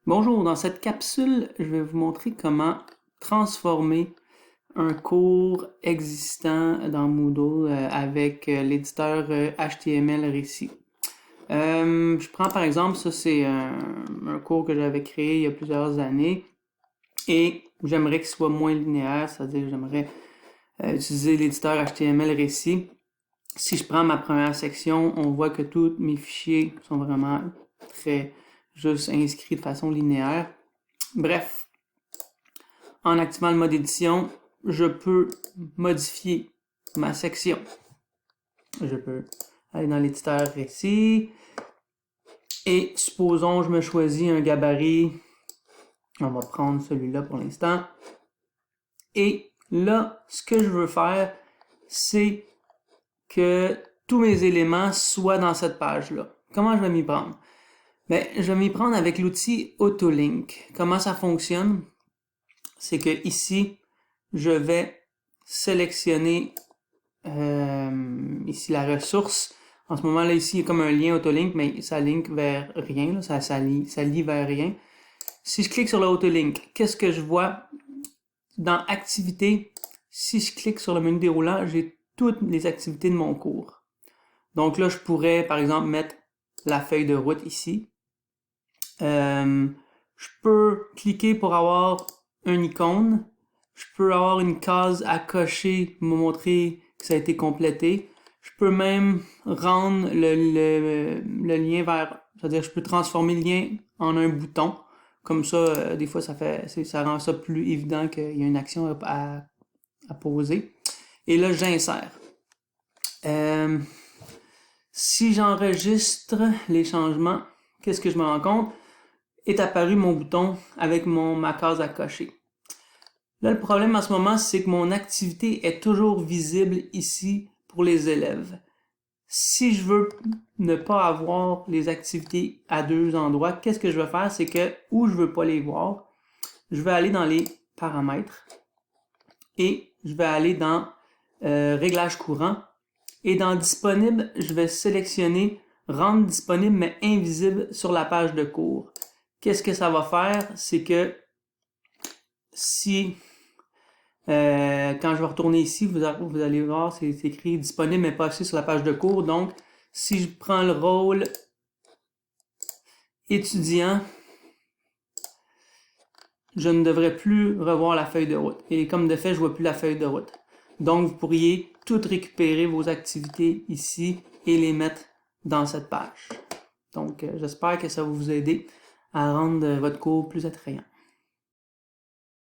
Bonjour, dans cette capsule, je vais vous montrer comment transformer un cours existant dans Moodle avec l'éditeur HTML Récit. Je prends par exemple, ça c'est un cours que j'avais créé il y a plusieurs années et j'aimerais qu'il soit moins linéaire, c'est-à-dire j'aimerais utiliser l'éditeur HTML Récit. Si je prends ma première section, on voit que tous mes fichiers sont vraiment très juste inscrits de façon linéaire. Bref, en activant le mode édition, je peux modifier ma section. Je peux aller dans l'éditeur récit et supposons je me choisis un gabarit. On va prendre celui-là pour l'instant. Et là, ce que je veux faire, c'est que tous mes éléments soient dans cette page-là. Comment je vais m'y prendre? Ben, je vais m'y prendre avec l'outil Autolink. Comment ça fonctionne? C'est que ici, je vais sélectionner ici la ressource. En ce moment-là, ici, il y a comme un lien Autolink, mais ça link vers rien, là, ça lie vers rien. Si je clique sur le Autolink, qu'est-ce que je vois? Dans Activités, si je clique sur le menu déroulant, j'ai toutes les activités de mon cours. Donc là, je pourrais, par exemple, mettre la feuille de route ici. Je peux cliquer pour avoir une icône. Je peux avoir une case à cocher pour me montrer que ça a été complété. Je peux même rendre le lien vers... C'est-à-dire, je peux transformer le lien en un bouton. Comme ça, des fois, ça rend ça plus évident qu'il y a une action à poser. Et là, j'insère. Si j'enregistre les changements, qu'est-ce que je me rends compte? Est apparu mon bouton avec ma case à cocher. Là, le problème en ce moment, c'est que mon activité est toujours visible ici pour les élèves. Si je veux ne pas avoir les activités à deux endroits, qu'est-ce que je vais faire? C'est que, où je veux pas les voir, je vais aller dans les paramètres et je vais aller dans réglages courants et dans disponible, je vais sélectionner rendre disponible mais invisible sur la page de cours. Qu'est-ce que ça va faire? C'est que si quand je vais retourner ici, vous allez voir, c'est écrit disponible mais pas affiché sur la page de cours. Donc, si je prends le rôle étudiant, je ne devrais plus revoir la feuille de route. Et comme de fait, je vois plus la feuille de route. Donc, vous pourriez toutes récupérer vos activités ici et les mettre dans cette page. Donc, j'espère que ça va vous aider à rendre votre cours plus attrayant.